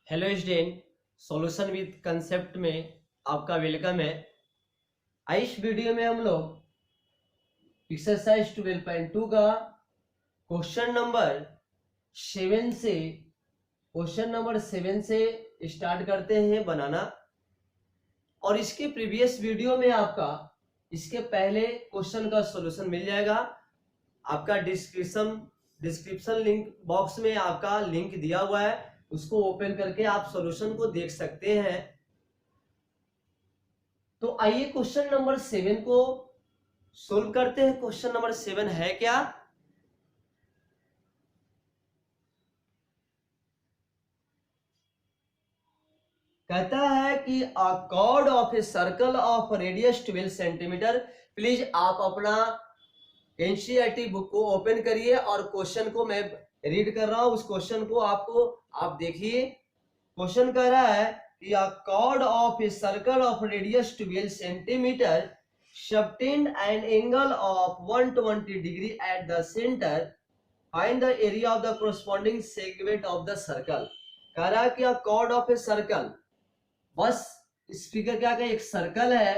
Hello student, solution with concept में आपका welcome है। इस वीडियो में हम लोग एक्सरसाइज 12.2 का क्वेश्चन नंबर 7 से स्टार्ट करते हैं बनाना। और इसके प्रीवियस वीडियो में आपका इसके पहले क्वेश्चन का सॉल्यूशन मिल जाएगा। आपका डिस्क्रिप्शन लिंक बॉक्स में आपका लिंक दिया हुआ है, उसको ओपन करके आप सॉल्यूशन को देख सकते हैं। तो आइए क्वेश्चन नंबर 7 को सोल्व करते हैं। क्वेश्चन नंबर 7 है क्या? कहता है कि अ cord of a circle of radius 12 centimetre. Please आप अपना एनसीईआरटी बुक को ओपन करिए और क्वेश्चन को मैं रीड कर रहा हूं, उस क्वेश्चन को आप देखिए। क्वेश्चन कह रहा है कि अ cord of a circle of radius 12 centimetre subtend an angle of 120 degree at the center. Find the area of the corresponding segment of the circle. कह रहा है कि a chord of a circle, बस इस फिगर क्या है, एक circle है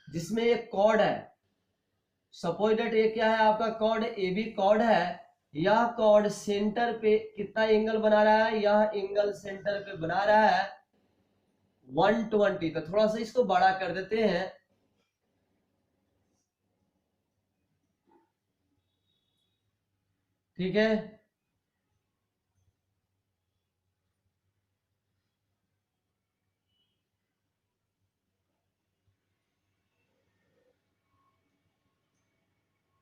जिसमें एक कॉर्ड है। सपोज दैट ये क्या है, आपका कॉर्ड ए बी कॉर्ड है। यह कॉर्ड सेंटर पे कितना एंगल बना रहा है? यह एंगल सेंटर पे बना रहा है 120। तो थोड़ा सा इसको बड़ा कर देते हैं। ठीक है,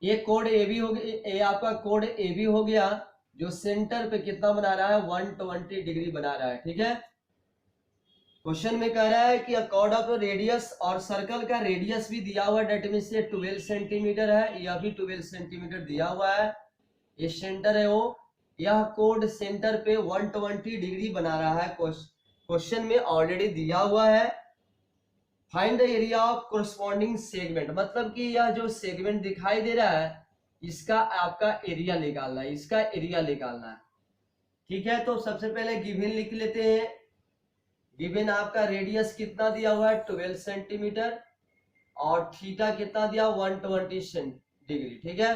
ये कोड ए बी हो गया, ये आपका कोड ए बी हो गया जो सेंटर पे कितना बना रहा है? 120 डिग्री बना रहा है। ठीक है, क्वेश्चन में कह रहा है कि कॉर्ड ऑफ रेडियस, और सर्कल का रेडियस भी दिया हुआ है, डेट मींस ये 12 सेंटीमीटर है, यह भी 12 सेंटीमीटर दिया हुआ है। ये सेंटर है वो, यह कोड सेंटर पे 120 डिग्री बना रहा है। क्वेश्चन में ऑलरेडी दिया हुआ है find the area of corresponding segment, मतलब कि यह जो सेगमेंट दिखाई दे रहा है इसका आपका एरिया निकालना है, इसका एरिया निकालना है। ठीक है, तो सबसे पहले गिवन लिख लेते हैं। गिवन आपका रेडियस कितना दिया हुआ है? 12 सेंटीमीटर, और थीटा कितना दिया? 120 डिग्री। ठीक है,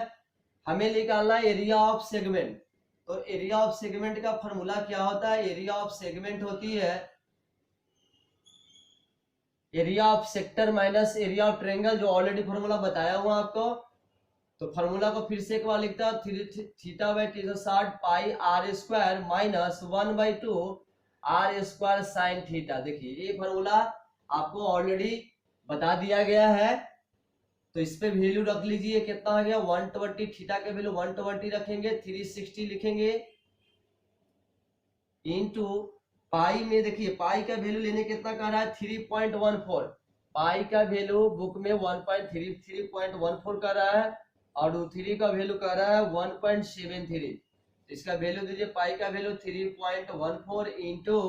हमें निकालना है एरिया ऑफ सेगमेंट। तो एरिया ऑफ सेगमेंट का फॉर्मूला क्या होता है? एरिया ऑफ सेगमेंट होती है area of sector minus area of triangle, जो ऑलरेडी फॉर्मूला बताया हुआ आपको। तो फॉर्मूला को फिर से एक बार लिखता है, theta by 360 pi r square minus 1/2 r square sine theta. देखिए ये फॉर्मूला आपको ऑलरेडी बता दिया गया है, तो इस पे वैल्यू रख लीजिए। कितना आ गया? 120। थीटा के वैल्यू 120 रखेंगे, 360 लिखेंगे इनटू पाई में। देखिए पाई का वैल्यू लेने कितना कह रहा है? 3.14। पाई का वैल्यू बुक में 3.14 कर रहा है, और 3 का वैल्यू कर रहा है 1.73। इसका वैल्यू दीजिए, पाई का वैल्यू 3.14 इंटू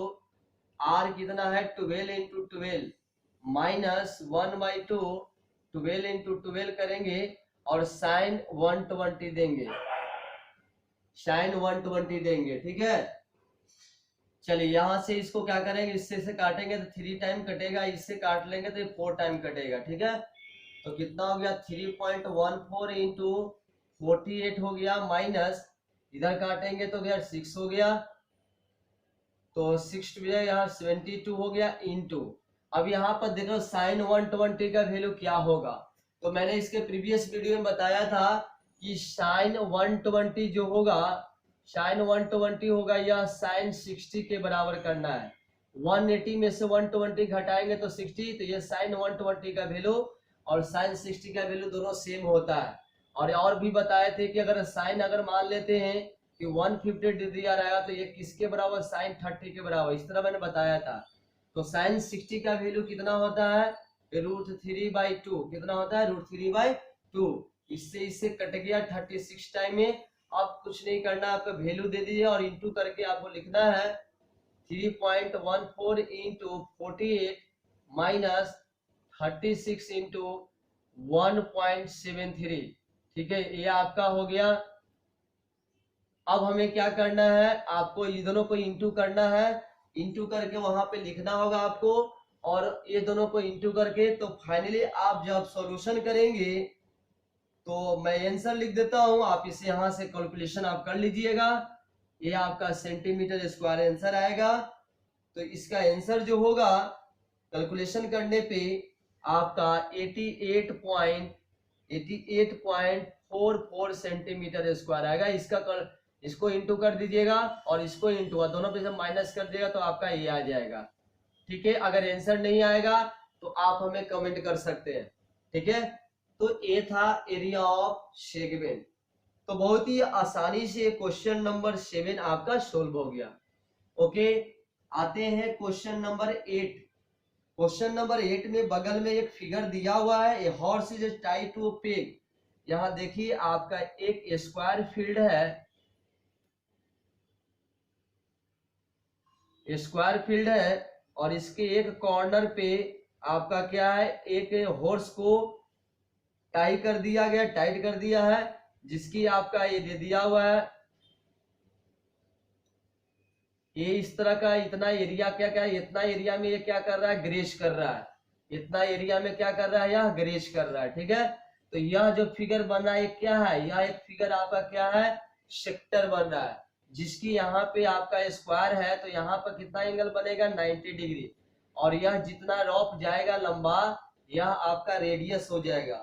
आर कितना है? 12 इंटू 12 माइनस 1/2। 12 इंटू 12 करेंगे और साइन 120 देंगे, साइन 120 देंगे। ठीक है, चलिए यहां से इसको क्या करेंगे, इससे से काटेंगे तो 3 टाइम कटेगा, इससे काट लेंगे तो 4 टाइम कटेगा। ठीक है, तो कितना हो गया? 3.14 इंटू 48 हो गया, माइनस इधर काटेंगे तो गया 6 हो गया, तो 6 भी यहाँ 72 हो गया इंटू। अब यहाँ पर देखो साइन 120 का वैल्यू क्या होगा। तो मैंने इसके प्रीवियस वीडियो में बताया था कि साइन 120 जो होगा, साइन 120 होगा या साइन 60 के बराबर करना है। 180 में से 120 घटाएंगे तो 60, तो ये साइन 120 का वैल्यू और साइन 60 का वैल्यू दोनों सेम होता है। और भी बताए थे कि अगर साइन अगर मान लेते हैं कि 150 डिग्री आ रहा है, तो ये किसके बराबर? साइन 30 के बराबर, इस तरह मैंने बताया था। तो साइन 60 का वैल्यू कितना होता है? √3/2। कितना होता है? √3/2। इससे कट गया 36 टाइम में। अब कुछ नहीं करना, आपका वैल्यू दे दीजिए और इंटू करके आपको लिखना है 3.14 इंटू 48 माइनस 36 इंटू 1.73। ठीक है, ये आपका हो गया। अब हमें क्या करना है? आपको ये दोनों को इंटू करना है, इंटू करके वहां पे लिखना होगा आपको, और ये दोनों को इंटू करके, तो फाइनली आप जब सॉल्यूशन करेंगे तो मैं आंसर लिख देता हूं, आप इसे यहां से कैलकुलेशन आप कर लीजिएगा। ये आपका सेंटीमीटर स्क्वायर आंसर आएगा। तो इसका आंसर जो होगा कैलकुलेशन करने पे आपका 88.44 सेंटीमीटर स्क्वायर आएगा। इसको इंटू कर दीजिएगा और इसको इंटू, दोनों पे से माइनस कर दिएगा तो आपका ये आ जाएगा। ठीक है, अगर आंसर नहीं आएगा तो आप हमें कमेंट कर सकते हैं। ठीक है, तो ये था एरिया ऑफ सेगमेंट। तो बहुत ही आसानी से क्वेश्चन नंबर 7 आपका सोल्व हो गया। ओके, आते हैं क्वेश्चन नंबर 8। क्वेश्चन नंबर 8 में बगल में एक फिगर दिया हुआ है, a horse is tied to a peg. यहाँ देखिए आपका एक स्क्वायर फील्ड है, स्क्वायर फील्ड है, और इसके एक कॉर्नर पे आपका क्या है, एक हॉर्स को टाई कर दिया गया, टाइट कर दिया है, जिसकी आपका ये दे दिया हुआ है, ये इस तरह का इतना एरिया क्या क्या है, इतना एरिया में ये क्या कर रहा है, ग्रेस कर रहा है। इतना एरिया में क्या कर रहा है, यह ग्रेस कर रहा है। ठीक है, तो यह जो फिगर बन रहा है क्या है, यह एक फिगर आपका क्या है, सेक्टर बन रहा है, जिसकी यहाँ पे आपका स्क्वायर है, तो यहाँ पर कितना एंगल बनेगा, 90 डिग्री। और यह जितना रफ जाएगा लंबा, यह आपका रेडियस हो जाएगा।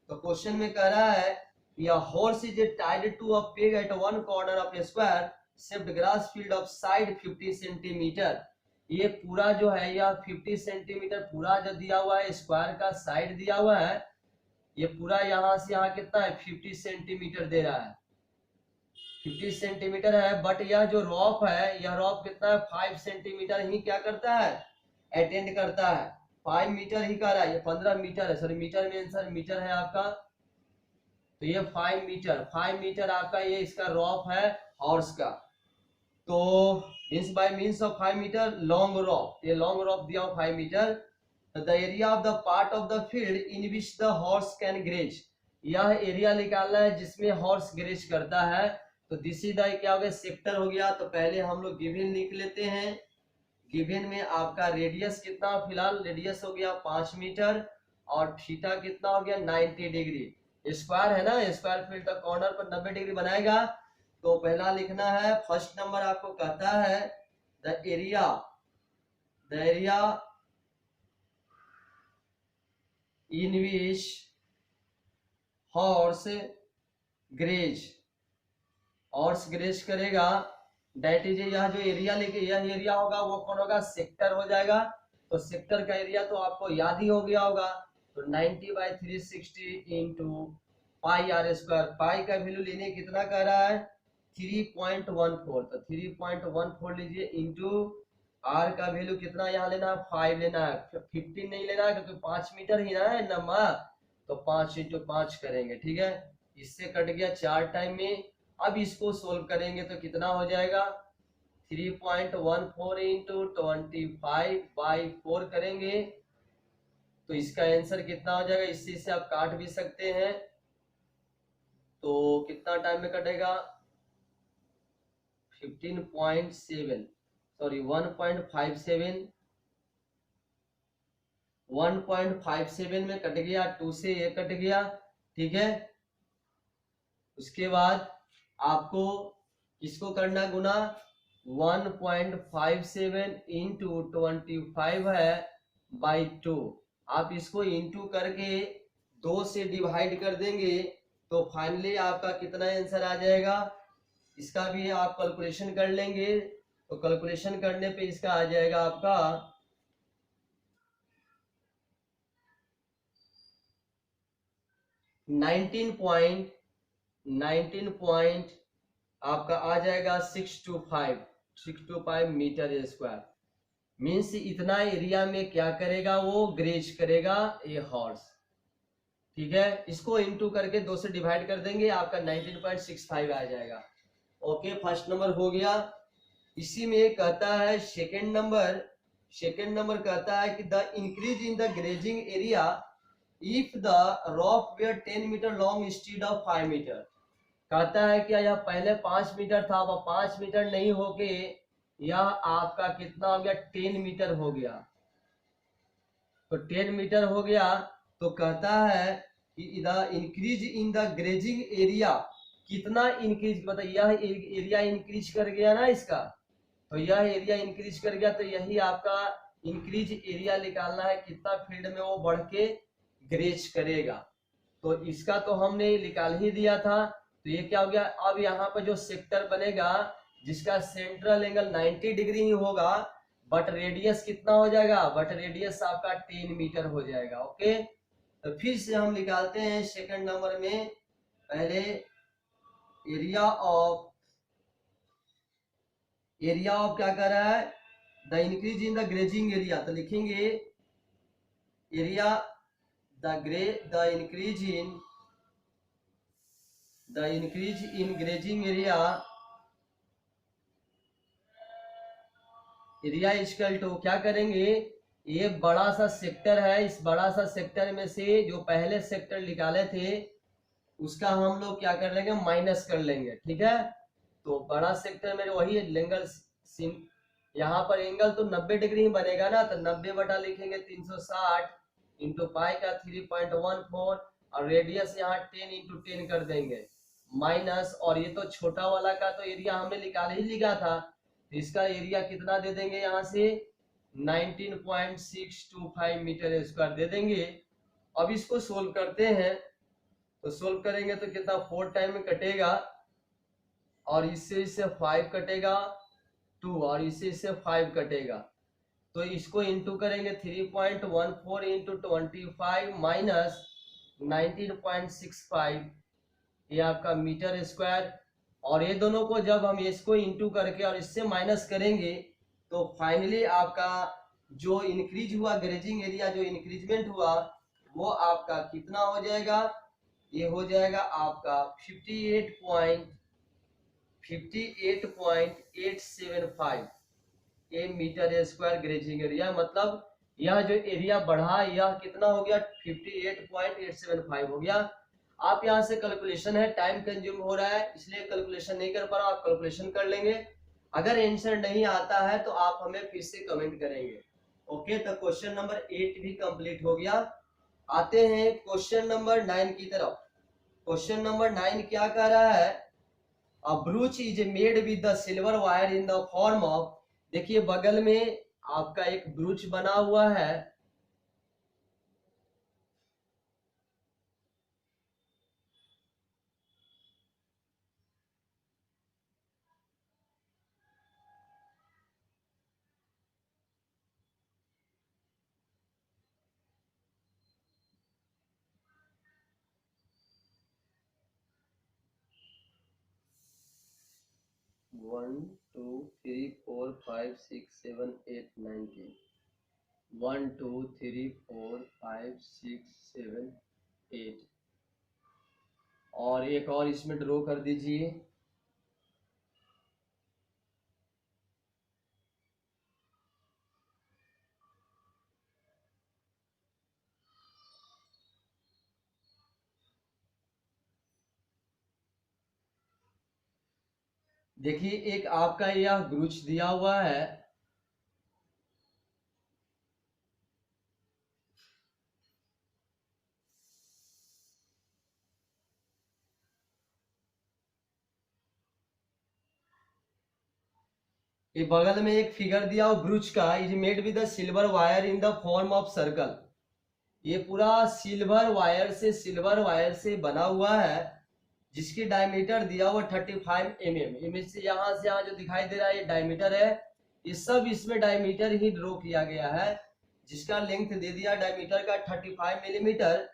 तो क्वेश्चन में कह रहा है, यह horse is tied to a peg at one corner of a square shaped grass field of side 50 centimetre. ये पूरा जो है, यह 50 सेंटीमीटर पूरा जो दिया हुआ है, स्क्वायर का साइड दिया हुआ है, ये पूरा यहाँ से यहाँ कितना है, 50 सेंटीमीटर दे रहा है, 50 सेंटीमीटर है। बट यह जो रॉफ है, यह रॉफ कितना है, 5 सेंटीमीटर ही क्या करता है, अटेंड करता है, 5 मीटर ही कर रहा है, ये 15 मीटर है, सॉरी मीटर में आंसर मीटर है आपका। तो ये 5 मीटर आपका ये इसका रॉफ है हॉर्स का। तो means by means of 5 metre long rope, ये लॉन्ग रॉफ दिया हुआ 5 metre. The area of the part of the field in which the horse can graze, यह एरिया निकालना है जिसमें हॉर्स ग्रेज करता है। तो दिस इज द क्या हो गया, सेक्टर हो गया। तो पहले हम लोग गिवन लिख लेते हैं। गिवन में आपका रेडियस कितना, फिलहाल रेडियस हो गया 5 मीटर, और थीटा कितना हो गया, 90 डिग्री। स्क्वायर है ना, स्क्वायर फील्ड का कॉर्नर पर 90 डिग्री बनाएगा। तो पहला लिखना है, फर्स्ट नंबर आपको कहता है the area in which horse graze करेगा, दैट इज, यह जो एरिया लिखे, यह एरिया होगा वो कौन होगा, सेक्टर हो जाएगा। तो सेक्टर का एरिया तो आपको याद ही हो गया होगा। तो 90/360 इंटू पाई आर स्क्वायर। पाई का वैल्यू लेने कितना कह रहा है, 3.14। तो 3.14 लीजिए इंटू आर का वैल्यू कितना यहाँ लेना है, 5 लेना है, 15 नहीं लेना है, क्योंकि 5 मीटर ही ना है नंबर। तो 5 इंटू 5 करेंगे। ठीक है, इससे कट गया 4 टाइम में। अब इसको सोल्व करेंगे तो कितना हो जाएगा, 3.14 इंटू 25/4 करेंगे तो इसका आंसर कितना हो जाएगा, इसी से आप काट भी सकते हैं। तो कितना टाइम में कटेगा, 15.7 सॉरी 1.57 में कट गया, 2 से ये कट गया। ठीक है, उसके बाद आपको किसको करना गुना, 1.57 इंटू 25 है बाई 2। आप इसको इंटू करके 2 से डिवाइड कर देंगे तो फाइनली आपका कितना आंसर आ जाएगा, इसका भी आप कैलकुलेशन कर लेंगे। तो कैलकुलेशन करने पे इसका आ जाएगा आपका 19 आपका आ जाएगा 625 मीटर स्क्वायर। मीन्स इतना एरिया में क्या करेगा, वो ग्रेज करेगा ये हॉर्स। ठीक है, इसको इंटू करके 2 से डिवाइड कर देंगे, आपका 19.65 आ जाएगा। ओके, फर्स्ट नंबर हो गया। इसी में कहता है सेकेंड नंबर कहता है कि the increase in the grazing area if the rope were 10 metre long instead of 5 metre. कहता है कि यह पहले 5 मीटर था, अब 5 मीटर नहीं होके यह आपका कितना हो गया, 10 मीटर हो गया। तो 10 मीटर हो गया। तो कहता है कि the increase in the grazing area, कितना इंक्रीज, मतलब यह एरिया इंक्रीज कर गया ना इसका, तो यह एरिया इंक्रीज कर गया। तो यही आपका इंक्रीज एरिया निकालना है, कितना फील्ड में वो बढ़ के ग्रेज करेगा। तो इसका तो हमने निकाल ही दिया था। तो ये क्या हो गया, अब यहाँ पर जो सेक्टर बनेगा जिसका सेंट्रल एंगल 90 डिग्री ही होगा, बट रेडियस कितना हो जाएगा, बट रेडियस आपका 10 मीटर हो जाएगा। ओके, तो फिर से हम निकालते हैं सेकंड नंबर में। पहले एरिया ऑफ क्या कर रहा है, the increase in the grazing area, तो लिखेंगे area the increase in grazing area equal to, क्या करेंगे, ये बड़ा सा सेक्टर है, इस बड़ा सा सेक्टर में से जो पहले सेक्टर निकाले थे उसका हम लोग क्या कर लेंगे, माइनस कर लेंगे। ठीक है, तो बड़ा सेक्टर में वही एंगल, यहाँ पर एंगल तो 90 डिग्री ही बनेगा ना, तो 90 बटा लिखेंगे 360 इंटू पाई का 3.14, और रेडियस यहाँ 10 इंटू 10 कर देंगे माइनस, और ये तो छोटा वाला का तो एरिया हमने निकाल ही लिखा था, तो इसका एरिया कितना दे देंगे यहाँ से 19.625 मीटर स्क्वायर दे देंगे। अब इसको सोल्व करते हैं, तो सोल्व करेंगे तो कितना 4 टाइम में कटेगा, और इससे 5 कटेगा 2, और इससे 5 कटेगा। तो इसको इंटू करेंगे 3.14 इंटू 25 माइनस 19.65, ये आपका मीटर स्क्वायर। और ये दोनों को जब हम इसको इंटू करके और इससे माइनस करेंगे तो फाइनली आपका जो इंक्रीज हुआ ग्रेजिंग एरिया, जो इंक्रीजमेंट हुआ वो आपका कितना हो जाएगा, ये हो जाएगा आपका 58.875 ए मीटर स्क्वायर ग्रेजिंग एरिया। मतलब यह जो एरिया बढ़ा यह कितना हो गया, 58.875 हो गया। आप यहाँ से कैलकुलेशन है, टाइम कंज्यूम हो रहा है इसलिए कैलकुलेशन नहीं कर पा रहा, आप कैलकुलेशन कर लेंगे। अगर आंसर नहीं आता है तो आप हमें फिर से कमेंट करेंगे। ओके, तो क्वेश्चन नंबर 8 भी कंप्लीट हो गया। आते हैं क्वेश्चन नंबर 9 की तरफ। क्वेश्चन नंबर 9 क्या कह रहा है, a brooch is made with the silver wire in the form of, देखिए बगल में आपका एक ब्रूच बना हुआ है, one two three four five six seven eight 9 10, 1 2 3 4 5 6 7 8, और एक और इसमें ड्रॉ कर दीजिए। देखिए एक आपका यह ब्रूच दिया हुआ है, ये बगल में एक फिगर दिया हुआ ब्रूच का, is made with the silver wire in the form of circle. ये पूरा सिल्वर वायर से बना हुआ है, जिसकी डायमीटर दिया हुआ 35 mm। इमेज से यहाँ जो दिखाई दे रहा है ये डायमीटर है, ये सब इसमें डायमीटर ही ड्रॉ किया गया है, जिसका लेंथ दे दिया डायमीटर का 35 millimetre.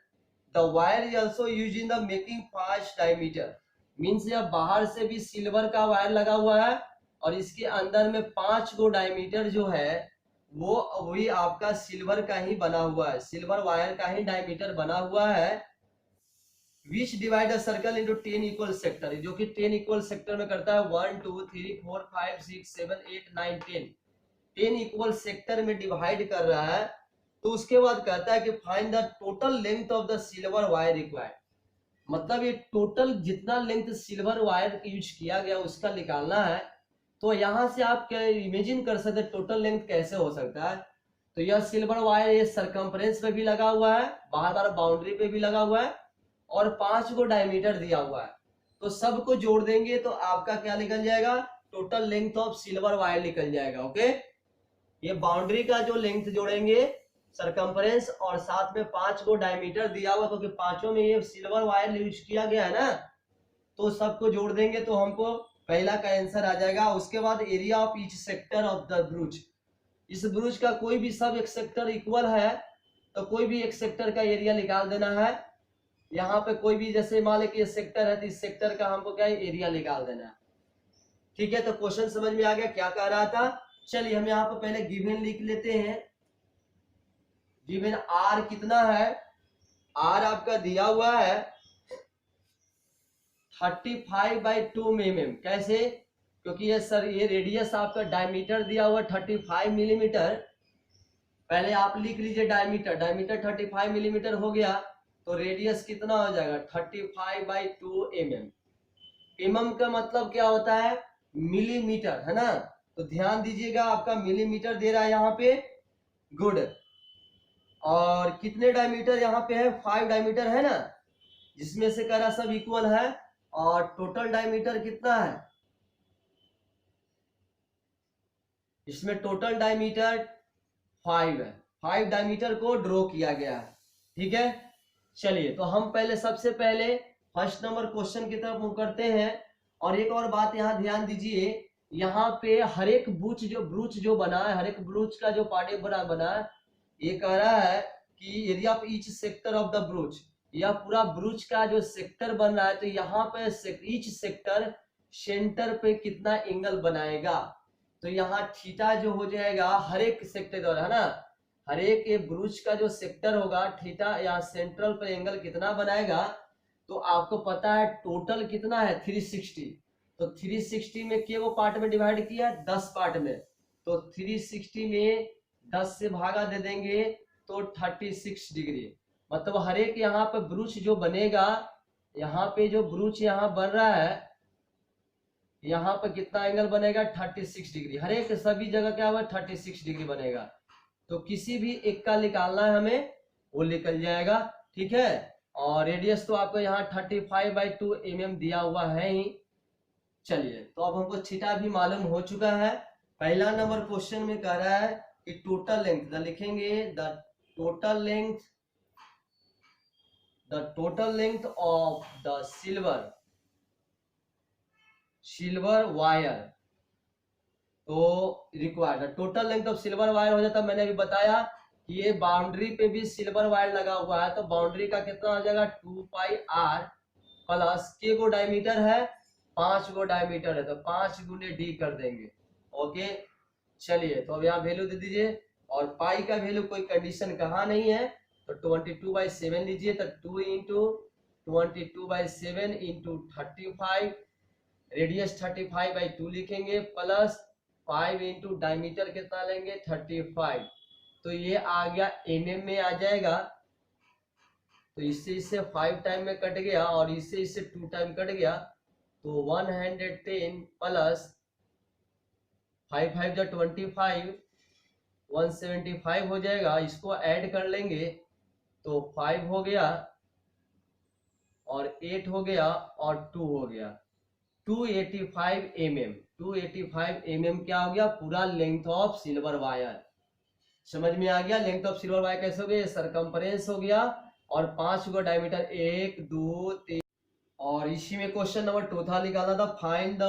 The wire is also use in the making 5 diameter, means यह बाहर से भी सिल्वर का वायर लगा हुआ है, और इसके अंदर में 5 गो डायमीटर जो है वो वही आपका सिल्वर का ही बना हुआ है, सिल्वर वायर का ही डायमीटर बना हुआ है। विच divide the circle into 10 equal sector, जो कि 10 इक्वल सेक्टर में करता है, 1 2 3 4 5 6 7 8 9 10, 10 इक्वल सेक्टर में डिवाइड कर रहा है। तो उसके बाद कहता है कि find the total length of the silver wire required, मतलब ये टोटल जितना लेंथ सिल्वर वायर यूज किया गया उसका निकालना है। तो यहाँ से आप क्या इमेजिन कर सकते हैं टोटल लेंथ कैसे हो सकता है। तो यह सिल्वर वायर ये सरकमफ्रेंस पे भी लगा हुआ है, बाहर बाहर बाउंड्री पे भी लगा हुआ है, और 5 को डायमीटर दिया हुआ है। तो सबको जोड़ देंगे तो आपका क्या निकल जाएगा, total length of silver wire निकल जाएगा। ओके, ये बाउंड्री का जो लेंथ जोड़ेंगे सरकमफ्रेंस और साथ में 5 को डायमीटर दिया हुआ, क्योंकि पांचों में ये सिल्वर वायर यूज किया गया है ना, तो सबको जोड़ देंगे तो हमको पहला का आंसर आ जाएगा। उसके बाद area of each sector of the ब्रूच, इस ब्रूच का कोई भी सब एक सेक्टर इक्वल है तो कोई भी एक सेक्टर का एरिया निकाल देना है। यहाँ पे कोई भी जैसे मान लें कि सेक्टर है तो इस सेक्टर का हमको क्या है, एरिया निकाल देना है। ठीक है, तो क्वेश्चन समझ में आ गया क्या कह रहा था। चलिए हम यहाँ पे पहले गिवन लिख लेते हैं। गिवन आर कितना है, आर आपका दिया हुआ है 35/2 mm। कैसे, क्योंकि ये सर ये रेडियस आपका डायमीटर दिया हुआ 35 मिलीमीटर। पहले आप लिख लीजिए डायमीटर, डायमीटर 35 मिलीमीटर हो गया तो रेडियस कितना हो जाएगा 35/2 mm। mm का मतलब क्या होता है, मिलीमीटर, है ना। तो ध्यान दीजिएगा आपका मिलीमीटर दे रहा है यहाँ पे, गुड। और कितने डायमीटर यहाँ पे है, 5 डायमीटर है ना, जिसमें से कह रहा सब इक्वल है। और टोटल डायमीटर कितना है, इसमें टोटल डायमीटर 5 है, 5 डायमीटर को ड्रॉ किया गया है। ठीक है, चलिए तो हम पहले सबसे पहले फर्स्ट नंबर क्वेश्चन की तरफ मूव करते हैं। और एक और बात यहाँ ध्यान दीजिए, यहाँ पे हर एक ब्रूच जो बना है, हर एक ब्रूच का जो पार्ट बना है, ये कह रहा है कि area of each sector of the ब्रूच, यह पूरा ब्रूच का जो सेक्टर बन रहा है, तो यहाँ पे ईच सेक्टर सेंटर पे कितना एंगल बनाएगा। तो यहाँ थीटा जो हो जाएगा हर एक सेक्टर द्वारा, है ना, हर एक ब्रूच का जो सेक्टर होगा थीटा या सेंट्रल पे एंगल कितना बनाएगा। तो आपको पता है टोटल कितना है 360। तो 360 में के वो पार्ट में डिवाइड किया 10 पार्ट में, तो 360 में 10 से भागा दे देंगे तो 36 डिग्री। मतलब हर एक यहाँ पे ब्रूच जो बनेगा, यहाँ पे जो ब्रूच यहाँ बन रहा है, यहाँ पे कितना एंगल बनेगा 36 डिग्री। हर एक सभी जगह क्या हुआ 36 डिग्री बनेगा। तो किसी भी एक का निकालना है हमें, वो निकल जाएगा। ठीक है, और रेडियस तो आपको यहाँ 35/2 mm दिया हुआ है ही। चलिए तो अब हमको थीटा भी मालूम हो चुका है। पहला नंबर क्वेश्चन में कह रहा है कि टोटल लेंथ, लिखेंगे the total length of the silver wire. तो required total length of silver wire हो जाता है, मैंने अभी बताया कि ये बाउंड्री पे भी सिल्वर वायर लगा हुआ है, तो बाउंड्री का कितना हो जाएगा 2πr प्लस के गो डायमीटर है, 5 गो डायमीटर है, तो 5 गुने d कर देंगे। ओके, चलिए तो अब यहाँ वैल्यू दे दीजिए। और पाई का वैल्यू कोई कंडीशन कहाँ नहीं है, तो 22/7 लीजिए, तो 2 इंटू 22/7 इंटू 35, रेडियस 35/2 लिखेंगे, प्लस 5 इंटू डायमीटर कितना लेंगे 35। तो ये आ गया mm में आ जाएगा। तो इससे 5 टाइम में कट गया और इससे 2 टाइम कट गया, तो 110 प्लस 5 5 जो 25, 175 हो जाएगा। इसको ऐड कर लेंगे तो 5 हो गया और 8 हो गया और 2 हो गया, 285 mm। 285 mm क्या हो गया, पूरा लेंथ ऑफ सिल्वर वायर। समझ में आ गया लेंथ ऑफ सिल्वर वायर कैसे हो गया, सरकमफ्रेंस हो गया और 5 गो डायमीटर, 1 2 3। और इसी में क्वेश्चन नंबर 2 था, निकालना था find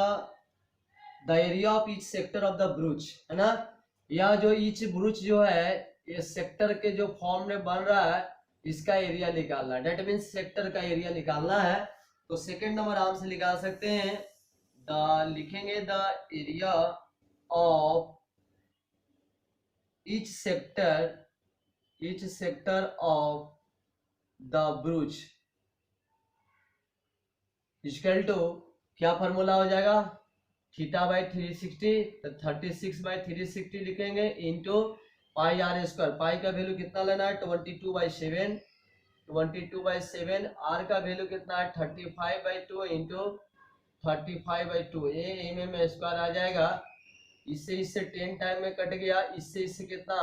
the area of each sector of the ब्रूच, है ना। यह जो ईच ब्रूच जो है ये सेक्टर के जो फॉर्म में बन रहा है, इसका एरिया निकालना है, डेट मीन्स सेक्टर का एरिया निकालना है। तो सेकंड नंबर आराम से निकाल सकते हैं, लिखेंगे the area of each sector of the brooch equal to, क्या फॉर्मूला हो जाएगा, θ/360, तो 36/360 लिखेंगे इंटू πr²। पाई का वैल्यू कितना लेना है 22/7, 22/7। आर का वैल्यू कितना है 35/2 इंटू 35/2 ये mm² आ जाएगा। इससे 10 टाइम में कट गया, इससे कितना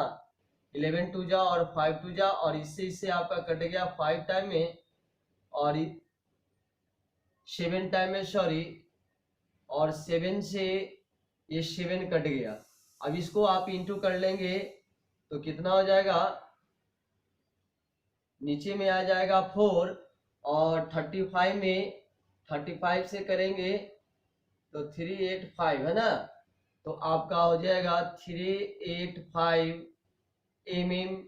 11 टू जा और 5 टू जा, और इससे आपका कट गया 5 टाइम में और 7 टाइम में, सॉरी, और 7 से ये 7 कट गया। अब इसको आप इंटू कर लेंगे तो कितना हो जाएगा, नीचे में आ जाएगा 4, और 35 में 35 से करेंगे तो 385 है ना, तो आपका हो जाएगा 385 mm²।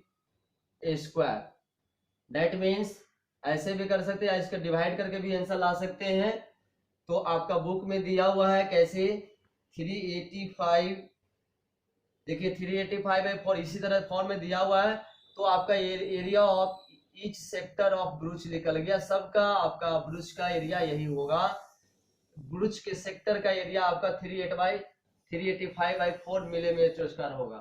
दैट मीन्स ऐसे भी कर सकते हैं, इसका डिवाइड करके भी आंसर ला सकते हैं। तो आपका बुक में दिया हुआ है कैसे 385, देखिए 385/4 इसी तरह फॉर्म में दिया हुआ है। तो आपका area of each sector of brooch निकल गया, सबका आपका ब्रुच का एरिया यही होगा। ब्रुच के सेक्टर का एरिया आपका 385/4 मिलीमीटर² होगा।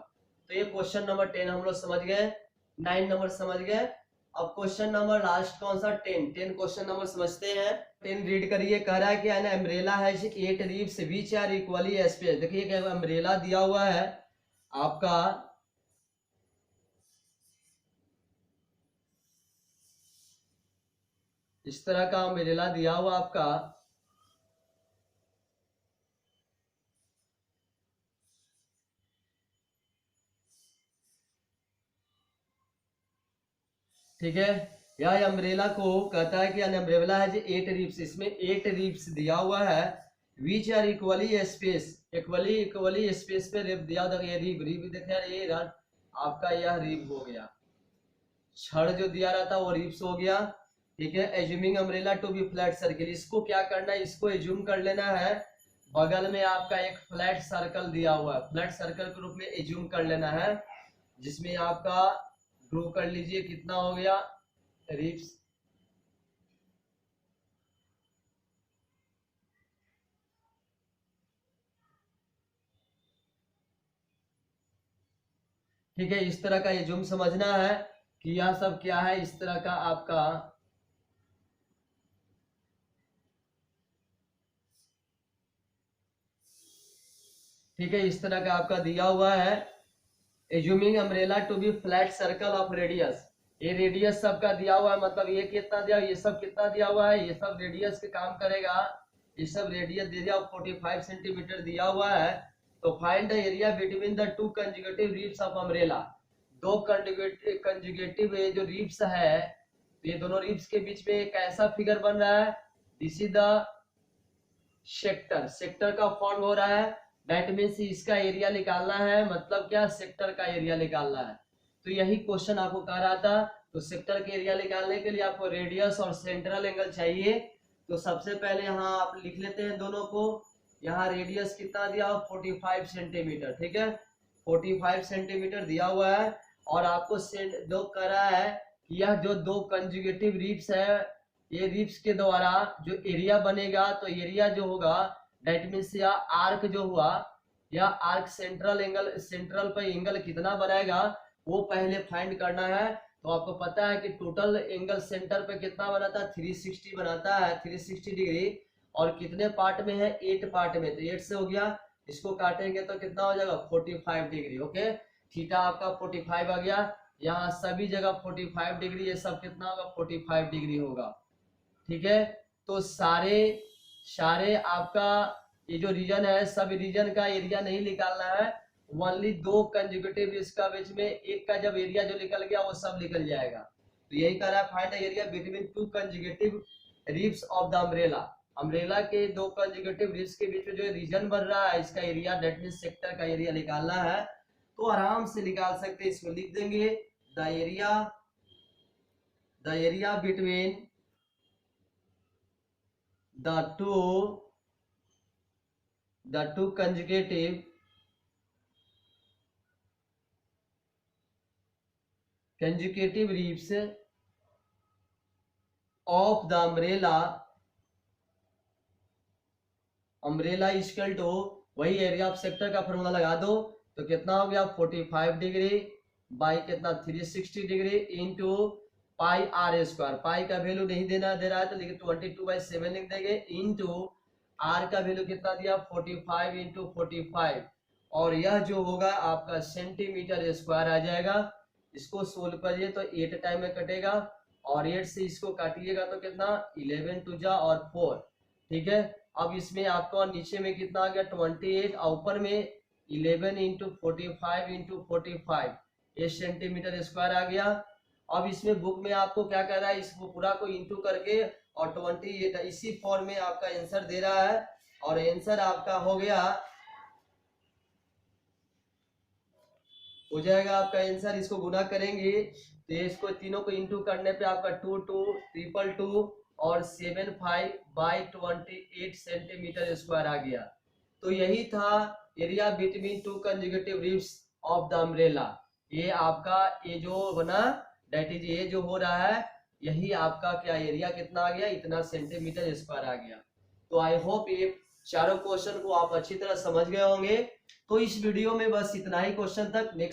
तो ये क्वेश्चन नंबर 10 हम लोग समझ गए, 9 नंबर समझ गए। अब क्वेश्चन नंबर लास्ट कौन सा 10 क्वेश्चन नंबर समझते हैं। 10 रीड करिए, कह रहा है कि an umbrella has 8 ribs which are equally spaced. देखिए अम्ब्रेला दिया हुआ है आपका, इस तरह का अम्ब्रेला दिया हुआ आपका, ठीक है। यह अम्ब्रेला को कहता है कि एन अम्ब्रेला है जो 8 रिब्स, इसमें 8 रिब्स दिया हुआ है, which are equally space, equally space पे रिब दिया हुआ। ये रिब देखिए, ये आपका यह रिब हो गया, छड़ जो दिया रहता वो रिब्स हो गया, ठीक है। Assuming umbrella to be flat circle, इसको क्या करना है, इसको एज्यूम कर लेना है बगल में आपका एक फ्लैट सर्कल दिया हुआ है, फ्लैट सर्कल के रूप में एज्यूम कर लेना है, जिसमें आपका ड्रॉ कर लीजिए कितना हो गया रिब्स, ठीक है। इस तरह का एज्यूम समझना है कि यह सब क्या है, इस तरह का आपका ठीक है, इस तरह का आपका दिया हुआ है। Assuming umbrella to be flat circle of radius, ये रेडियस सबका दिया हुआ है, मतलब ये कितना दिया, ये सब कितना दिया हुआ है, ये सब रेडियस के काम करेगा, ये सब रेडियस दे दिया 45 सेंटीमीटर दिया हुआ है। तो find the area between the two conjugative ribs of umbrella, दो कंजुगेटिव जो रिब्स है, तो ये दोनों रिब्स के बीच में एक ऐसा फिगर बन रहा है, this is the sector, sector का फॉर्म हो रहा है। दैट मीन्स इसका एरिया निकालना है, मतलब क्या, सेक्टर का एरिया निकालना है। तो यही क्वेश्चन आपको कह रहा था। तो सेक्टर के एरिया निकालने के लिए आपको रेडियस और सेंट्रल एंगल चाहिए। तो सबसे पहले यहाँ आप लिख लेते हैं दोनों को। यहाँ रेडियस कितना दिया हुआ 45 सेंटीमीटर, ठीक है, 45 सेंटीमीटर दिया हुआ है। और आपको दो कह रहा है कि यह जो दो कंजुगेटिव रिब्स है, ये रिब्स के द्वारा जो एरिया बनेगा, तो एरिया जो होगा दैट मीन्स या आर्क जो हुआ, या आर्क सेंट्रल एंगल, सेंट्रल पर एंगल कितना बनाएगा वो पहले फाइंड करना है। तो आपको पता है कि टोटल एंगल सेंटर पे कितना बनाता है 360 बनाता है, 360 डिग्री, और कितने पार्ट में है 8 पार्ट में, तो 8 से हो गया, इसको काटेंगे तो कितना हो जाएगा 45 डिग्री, ओके। थीटा आपका 45 आ गया, यहाँ सभी जगह 45 डिग्री, ये सब कितना होगा 45 डिग्री होगा, ठीक है। तो सारे सारे आपका ये जो रीजन है, सब रीजन का एरिया नहीं निकालना है, ओनली दो कंजुगेटिव इसका बीच में एक का जब एरिया जो निकल गया वो सब निकल जाएगा। तो यही कह रहा है find the area between two conjugative ribs of the umbrella, umbrella के दो कंजुगेटिव रिब्स के बीच में जो रीजन बन रहा है, इसका एरिया दैट मींस सेक्टर का एरिया निकालना है। तो आराम से निकाल सकते हैं, इसमें लिख देंगे the area between the two conjugative ribs of the umbrella is equal to, वही एरिया ऑफ सेक्टर का फॉर्मूला लगा दो, तो कितना हो गया 45 डिग्री बाई कितना 360 डिग्री इंटू पाई r², पाई का वैल्यू नहीं देना दे रहा है तो लेकिन 22/7 लिख देंगे, इंटू आर का वैल्यू कितना दिया 45 इंटू 45 और यह जो होगा आपका सेंटीमीटर स्क्वायर आ जाएगा। इसको सोल्व करिए तो 8 टाइम में कटेगा और 8 से इसको काटिएगा तो कितना 11 टू जा और 4, ठीक है। अब इसमें आपको नीचे में कितना आ गया 28 और ऊपर में 11 इंटू 45 इंटू 45 ये सेंटीमीटर स्क्वायर आ गया। अब इसमें बुक में आपको क्या कह रहा है, इसको पूरा को इंटू करके और 28 इसी फॉर्म में आपका आंसर दे रहा है और आंसर आपका हो जाएगा आपका आंसर। इसको गुना करेंगे तो इसको तीनों को इंटू करने पे आपका 2 2 ट्रिपल 2 और 75/28 सेंटीमीटर स्क्वायर आ गया। तो यही था area between two conjugative ribs of the umbrella. ये आपका ये जो बना दैट इज ये जो हो रहा है यही आपका क्या एरिया कितना आ गया, इतना सेंटीमीटर स्क्वायर आ गया। तो आई होप ये चारों क्वेश्चन को आप अच्छी तरह समझ गए होंगे। तो इस वीडियो में बस इतना ही क्वेश्चन तक। नेक्स्ट